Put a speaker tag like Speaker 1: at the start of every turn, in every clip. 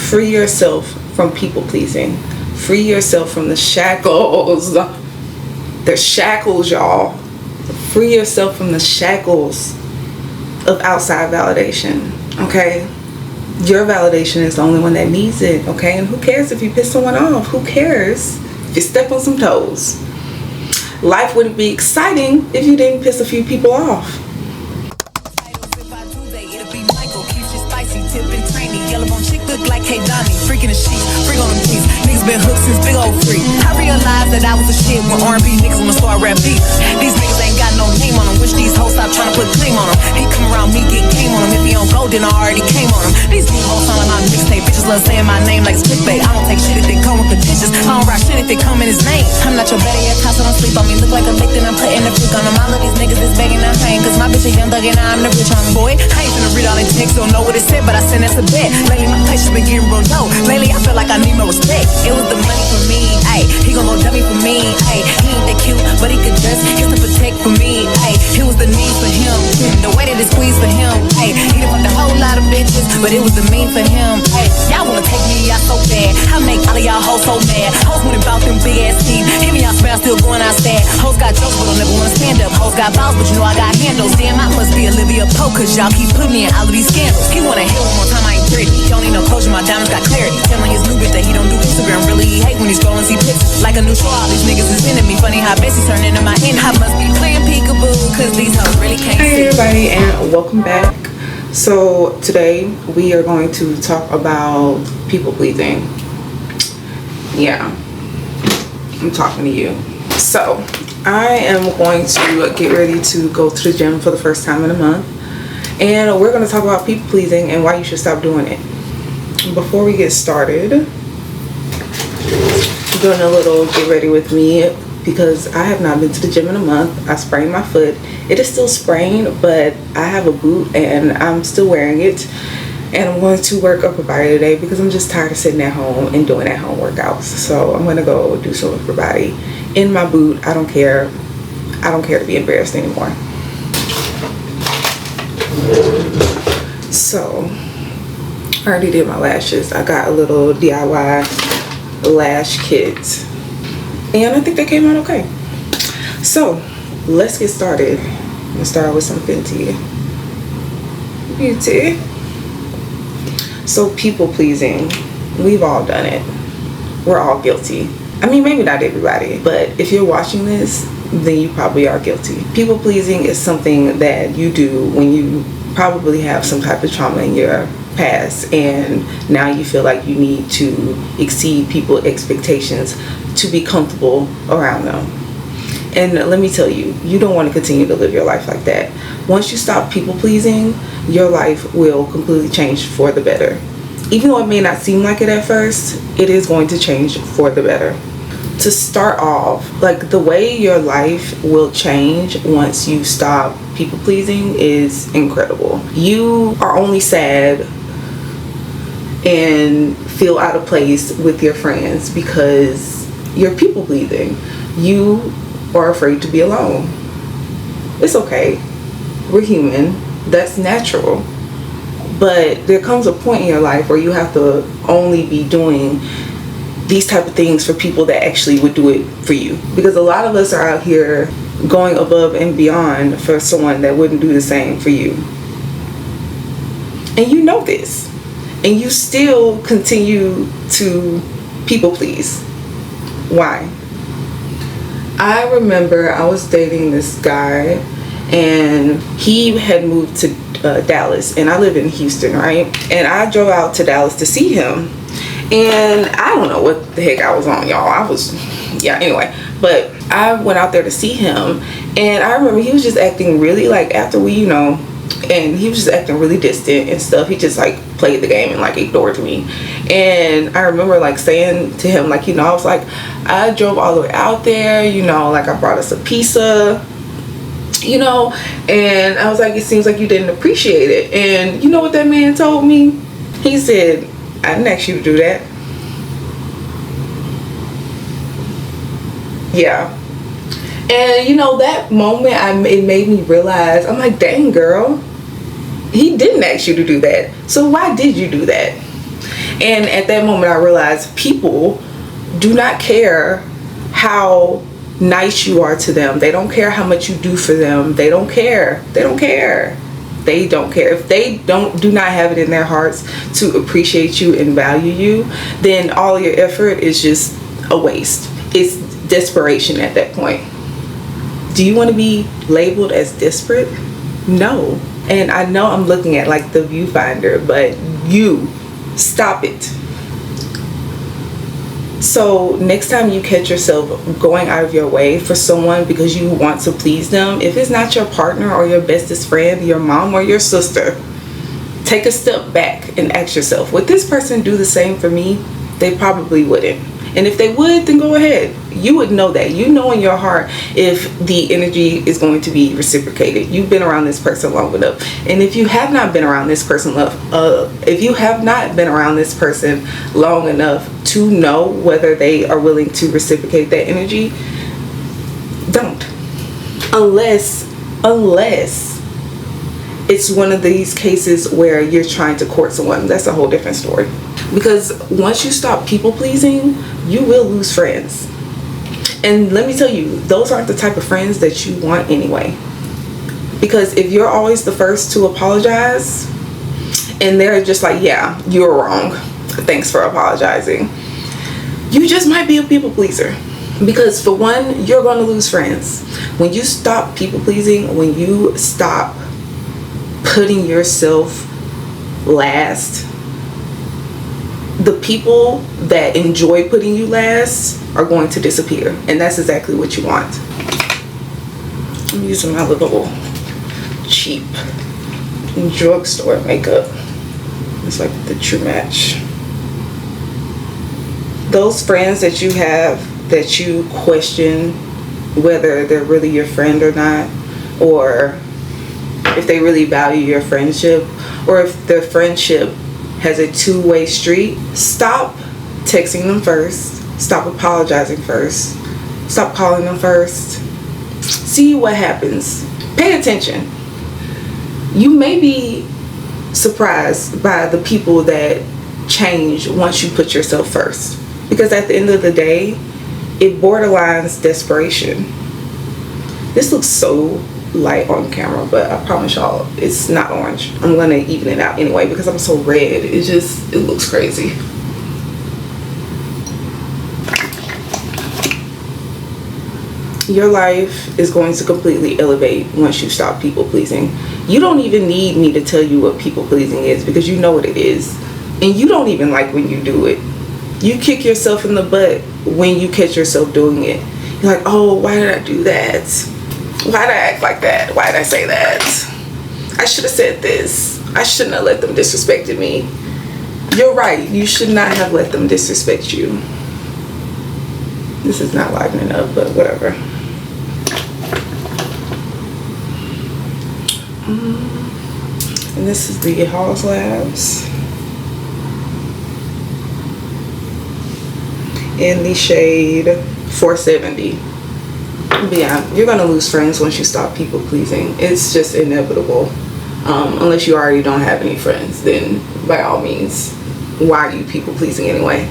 Speaker 1: Free yourself from people pleasing. Free yourself from the shackles. The shackles, y'all. Free yourself from the shackles of outside validation. Okay? Your validation is the only one that needs it. Okay? And who cares if you piss someone off? Who cares if you step on some toes? Life wouldn't be exciting if you didn't piss a few people off.
Speaker 2: Freaking the sheets, freak on them beats. Niggas been hooked since big old freak. I realized that I was a shit when R&B niggas wanna start rap beats. These niggas ain't got no name on them. Wish these hoes stop trying to put claim on them. He come around me, get game on him. If he don't go, then I already came on him. These new hoes sound like my mixtape. Bitches love saying my name like it's clickbait. I don't take shit if they come with the dishes. I don't rock shit if they come in his name. I'm not your better yet, so don't sleep on me. Look like a lick, then I'm putting the freak on them. All of these niggas is begging I'm paying. Cause my bitch a young thug and I'm the rich on boy. I ain't finna read all they texts, don't know what it said, but I send that's a bet. Lately my patience been getting real low. Lately I feel like I need more respect. It was the money for me, ayy. He gon' go dummy for me, ayy. He ain't that cute, but he could dress. He's to protect for me, ayy. It was the need for him, the way that it squeezed for him, ayy. He done fucked a whole lot of bitches, but it was the mean for him, ayy. Y'all wanna take me out so bad, I make all of y'all hoes so mad. Hoes went about them big ass teeth, hear me out smile, still going outside. Hoes got jokes, but don't never wanna stand up. Hoes got balls, but you know I got handles. Damn, I must be Olivia Pope, cause y'all keep putting me in all of these scandals. He wanna hit one more time, I ain't pretty. Don't need no closure, my diamonds got clarity. Telling his new bitch that he don't do Instagram, really he hate when he scrollin' see pictures. Like a new show, all these niggas is into me. Funny how Bessie turned into my enemy. I must be playing peekaboo, cause these hoes really can't see.
Speaker 1: Hey everybody, and welcome back. So today we are going to talk about people pleasing. Yeah, I'm talking to you. So I am going to get ready to go to the gym for the first time in a month, and we're going to talk about people pleasing and why you should stop doing it. Before we get started, I'm doing a little get ready with me because I have not been to the gym in a month. I sprained my foot. It is still sprained, but I have a boot and I'm still wearing it, and I'm going to work upper body today because I'm just tired of sitting at home and doing at home workouts. So I'm going to go do some upper body in my boot. I don't care to be embarrassed anymore. So I already did my lashes. I got a little DIY lash kit, and I think they came out okay. So let's get started. I'm gonna start with some Fenty Beauty. So people pleasing, we've all done it. We're all guilty. I mean, maybe not everybody, but if you're watching this, then you probably are guilty. People pleasing is something that you do when you probably have some type of trauma in your past, and now you feel like you need to exceed people's expectations to be comfortable around them. And let me tell you, you don't want to continue to live your life like that. Once you stop people pleasing, your life will completely change for the better. Even though it may not seem like it at first, it is going to change for the better. To start off, like, the way your life will change once you stop people pleasing is incredible. You are only sad and feel out of place with your friends because you're people pleasing. You are afraid to be alone. It's okay. We're human. That's natural. But there comes a point in your life where you have to only be doing these type of things for people that actually would do it for you. Because a lot of us are out here going above and beyond for someone that wouldn't do the same for you. And you know this. And you still continue to people please. Why? I remember I was dating this guy, and he had moved to Dallas, and I live in Houston, right? And I drove out to Dallas to see him, and I don't know what the heck I was on, y'all. Anyway, but I went out there to see him, and I remember he was just acting really, like, after we, and he was just acting really distant and stuff. He just, like, played the game and, like, ignored me. And I remember, like, saying to him, like, I was like, I drove all the way out there, like, I brought us a pizza, and I was like, it seems like you didn't appreciate it. And you know what that man told me? He said, I didn't ask you to do that. Yeah. And that moment, it made me realize, I'm like, dang, girl, he didn't ask you to do that. So why did you do that? And at that moment I realized people do not care how nice you are to them. They don't care how much you do for them. They don't care. They don't care. They don't care. If they do not have it in their hearts to appreciate you and value you, then all your effort is just a waste. It's desperation at that point. Do you want to be labeled as desperate? No. And I know I'm looking at like the viewfinder, but you stop it. So next time you catch yourself going out of your way for someone because you want to please them, if it's not your partner or your bestest friend, your mom or your sister, take a step back and ask yourself, would this person do the same for me? They probably wouldn't. And if they would, then go ahead. You would know that. You know in your heart if the energy is going to be reciprocated. You've been around this person long enough. And if you have not been around this person long enough to know whether they are willing to reciprocate that energy, don't. Unless it's one of these cases where you're trying to court someone. That's a whole different story. Because once you stop people pleasing, you will lose friends. And let me tell you, those aren't the type of friends that you want anyway. Because if you're always the first to apologize and they're just like, yeah, you're wrong, thanks for apologizing, you just might be a people pleaser. Because for one, you're going to lose friends. When you stop people pleasing, when you stop putting yourself last, the people that enjoy putting you last are going to disappear. And that's exactly what you want. I'm using my little cheap drugstore makeup. It's like the true match. Those friends that you have that you question whether they're really your friend or not, or if they really value your friendship, or if their friendship has a two-way street, stop texting them first. Stop apologizing first. Stop calling them first. See what happens. Pay attention. You may be surprised by the people that change once you put yourself first. Because at the end of the day, it borderlines desperation. This looks so light on camera, but I promise y'all it's not orange. I'm gonna even it out anyway because I'm so red. It looks crazy. Your life is going to completely elevate once you stop people pleasing. You don't even need me to tell you what people pleasing is because you know what it is. And you don't even like when you do it. You kick yourself in the butt when you catch yourself doing it. You're like, oh, why did I do that? Why did I act like that? Why did I say that? I should have said this. I shouldn't have let them disrespect me. You're right. You should not have let them disrespect you. This is not livening up, but whatever. And this is the Halls Labs in the shade 470. But yeah, you're gonna lose friends once you stop people pleasing. It's just inevitable. Unless you already don't have any friends, then by all means, why are you people pleasing anyway?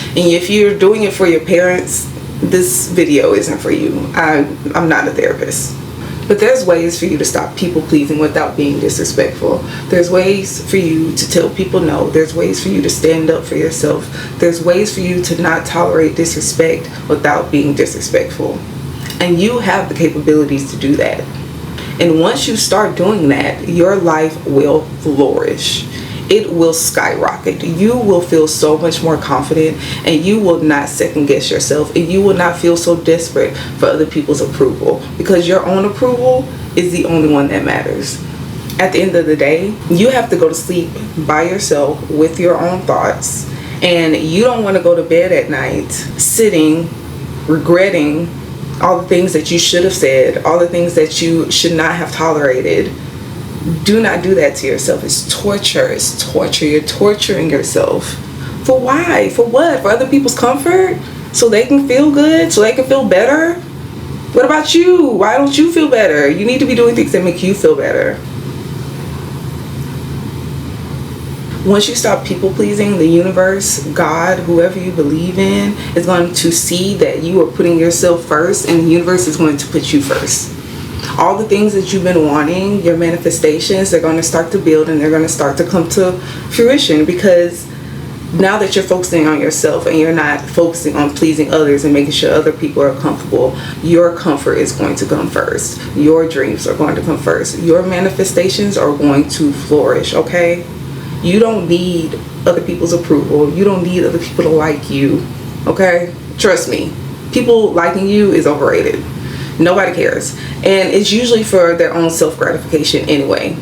Speaker 1: And if you're doing it for your parents, this video isn't for you. I'm not a therapist. But there's ways for you to stop people pleasing without being disrespectful. There's ways for you to tell people no. There's ways for you to stand up for yourself. There's ways for you to not tolerate disrespect without being disrespectful. And you have the capabilities to do that. And once you start doing that, your life will flourish. It will skyrocket. You will feel so much more confident, and you will not second guess yourself, and you will not feel so desperate for other people's approval, because your own approval is the only one that matters. At the end of the day, you have to go to sleep by yourself with your own thoughts, and you don't want to go to bed at night sitting regretting all the things that you should have said, all the things that you should not have tolerated. Do not do that to yourself. It's torture. It's torture. You're torturing yourself. For why? For what? For other people's comfort? So they can feel good? So they can feel better? What about you? Why don't you feel better? You need to be doing things that make you feel better. Once you stop people pleasing, the universe, God, whoever you believe in, is going to see that you are putting yourself first, and the universe is going to put you first. All the things that you've been wanting, your manifestations, they're going to start to build, and they're going to start to come to fruition, because now that you're focusing on yourself and you're not focusing on pleasing others and making sure other people are comfortable, your comfort is going to come first. Your dreams are going to come first. Your manifestations are going to flourish, okay? You don't need other people's approval. You don't need other people to like you, okay? Trust me. People liking you is overrated. Nobody cares. And it's usually for their own self-gratification anyway.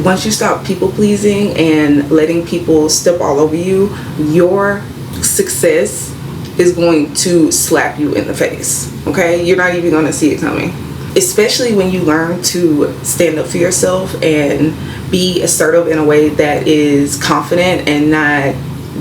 Speaker 1: Once you stop people pleasing and letting people step all over you, your success is going to slap you in the face, okay? You're not even going to see it coming. Especially when you learn to stand up for yourself and be assertive in a way that is confident and not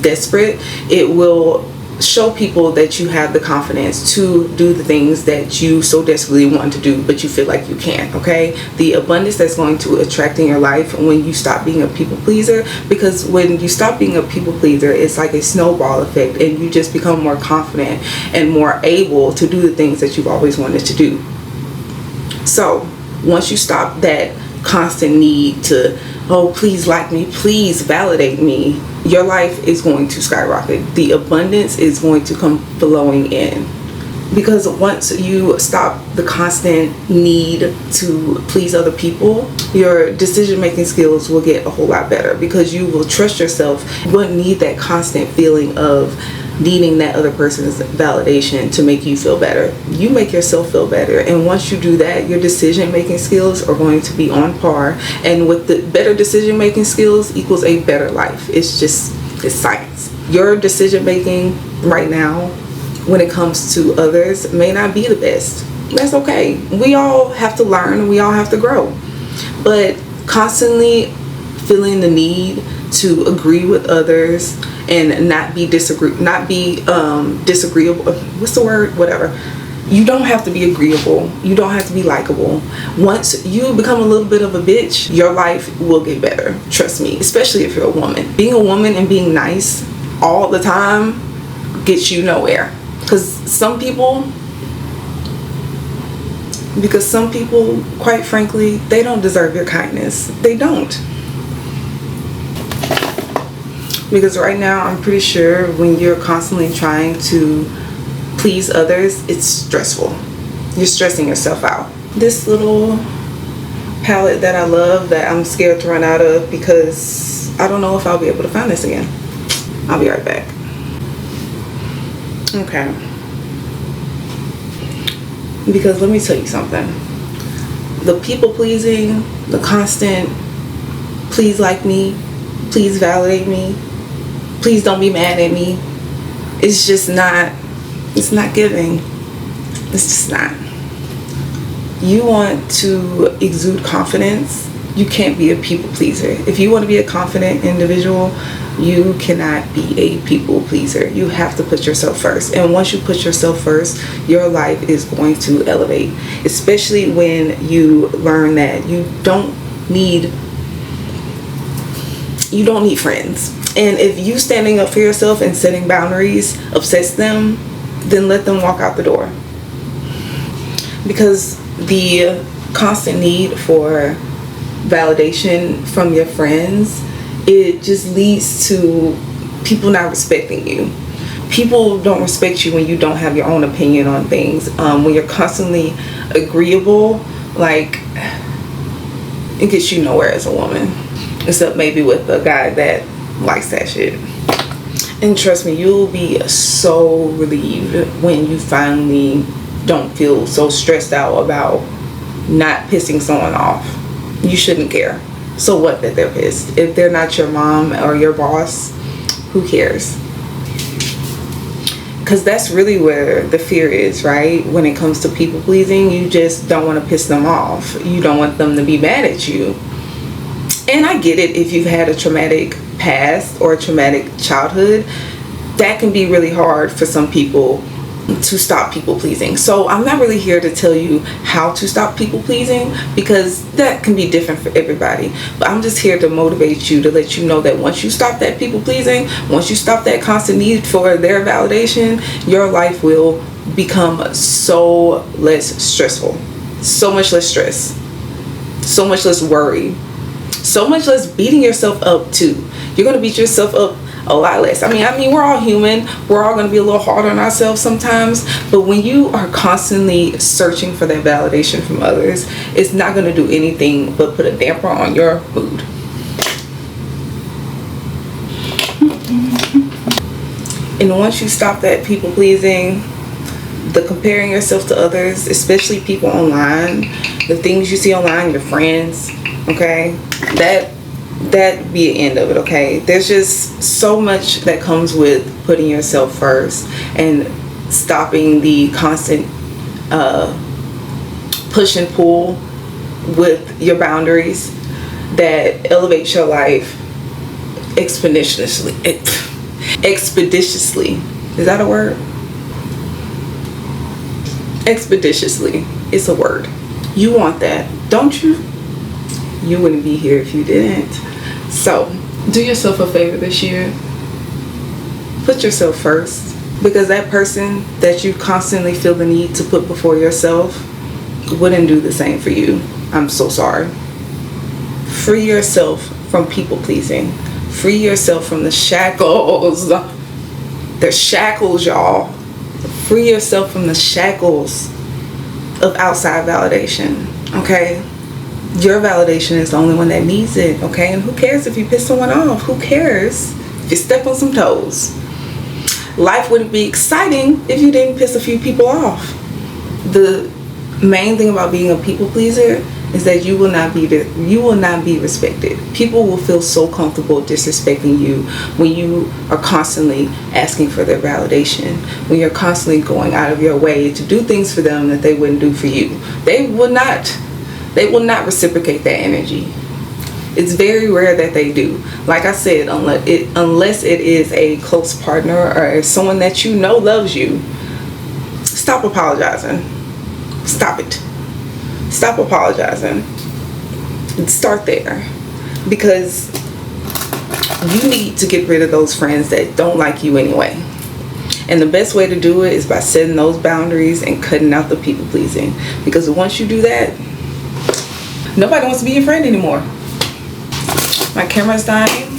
Speaker 1: desperate. It will show people that you have the confidence to do the things that you so desperately want to do, but you feel like you can't, okay? The abundance that's going to attract in your life when you stop being a people pleaser, because when you stop being a people pleaser, it's like a snowball effect, and you just become more confident and more able to do the things that you've always wanted to do. So once you stop that constant need to, oh, please like me, please validate me, your life is going to skyrocket. The abundance is going to come flowing in. Because once you stop the constant need to please other people, your decision-making skills will get a whole lot better, because you will trust yourself. You won't need that constant feeling of needing that other person's validation to make you feel better. You make yourself feel better, and once you do that, your decision-making skills are going to be on par, and with the better decision-making skills equals a better life. It's science. Your decision-making right now when it comes to others may not be the best. That's okay. We all have to learn, we all have to grow, but constantly feeling the need to agree with others and not be disagreeable. What's the word? Whatever. You don't have to be agreeable. You don't have to be likable. Once you become a little bit of a bitch, your life will get better. Trust me, especially if you're a woman. Being a woman and being nice all the time gets you nowhere. Because some people, quite frankly, they don't deserve your kindness. They don't. Because right now, I'm pretty sure when you're constantly trying to please others, it's stressful. You're stressing yourself out. This little palette that I love, that I'm scared to run out of because I don't know if I'll be able to find this again. I'll be right back. Okay. Because let me tell you something. The people pleasing, the constant please like me, please validate me, please don't be mad at me, it's just not, it's not giving. It's just not. You want to exude confidence. You can't be a people pleaser. If you want to be a confident individual, you cannot be a people pleaser. You have to put yourself first. And once you put yourself first, your life is going to elevate. Especially when you learn that you don't need friends. And if you standing up for yourself and setting boundaries upsets them, then let them walk out the door. Because the constant need for validation from your friends, it just leads to people not respecting you. People don't respect you when you don't have your own opinion on things. When you're constantly agreeable, like, it gets you nowhere as a woman, except maybe with a guy that likes that shit. And trust me, you'll be so relieved when you finally don't feel so stressed out about not pissing someone off. You shouldn't care. So what that they're pissed? If they're not your mom or your boss, who cares? Because that's really where the fear is, right? When it comes to people pleasing, you just don't want to piss them off. You don't want them to be mad at you. And I get it, if you've had a traumatic past or a traumatic childhood, that can be really hard for some people to stop people pleasing. So I'm not really here to tell you how to stop people pleasing, because that can be different for everybody. But I'm just here to motivate you, to let you know that once you stop that people pleasing, once you stop that constant need for their validation, your life will become so less stressful, so much less stress, so much less worry, so much less beating yourself up too. You're going to beat yourself up a lot less. I mean, we're all human. We're all going to be a little hard on ourselves sometimes. But when you are constantly searching for that validation from others, it's not going to do anything but put a damper on your mood. And once you stop that people pleasing, the comparing yourself to others, especially people online, the things you see online, your friends, okay, that be an end of it. Okay, there's just so much that comes with putting yourself first and stopping the constant push and pull with your boundaries that elevates your life expeditiously. Is that a word? Expeditiously. It's a word. You want that, don't you? You wouldn't be here if you didn't. So do yourself a favor this year. Put yourself first, because that person that you constantly feel the need to put before yourself wouldn't do the same for you. I'm so sorry. Free yourself from people pleasing. Free yourself from the shackles. The shackles, y'all. Free yourself from the shackles of outside validation. Okay? Your validation is the only one that needs it, okay? And who cares if you piss someone off? Who cares if you step on some toes? Life wouldn't be exciting if you didn't piss a few people off. The main thing about being a people pleaser is that you will not be respected. People will feel so comfortable disrespecting you when you are constantly asking for their validation, when you're constantly going out of your way to do things for them that they wouldn't do for you. They will not reciprocate that energy. It's very rare that they do. Like I said, unless it is a close partner or someone that you know loves you, stop apologizing. Stop it. Stop apologizing. Start there. Because you need to get rid of those friends that don't like you anyway. And the best way to do it is by setting those boundaries and cutting out the people pleasing. Because once you do that, nobody wants to be your friend anymore. My camera's dying.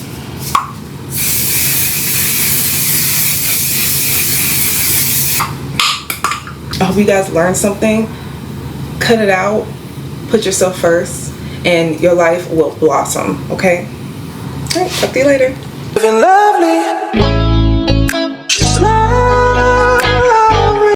Speaker 1: I hope you guys learned something. Cut it out. Put yourself first. And your life will blossom. Okay? Alright, talk to you later.
Speaker 2: Living lovely.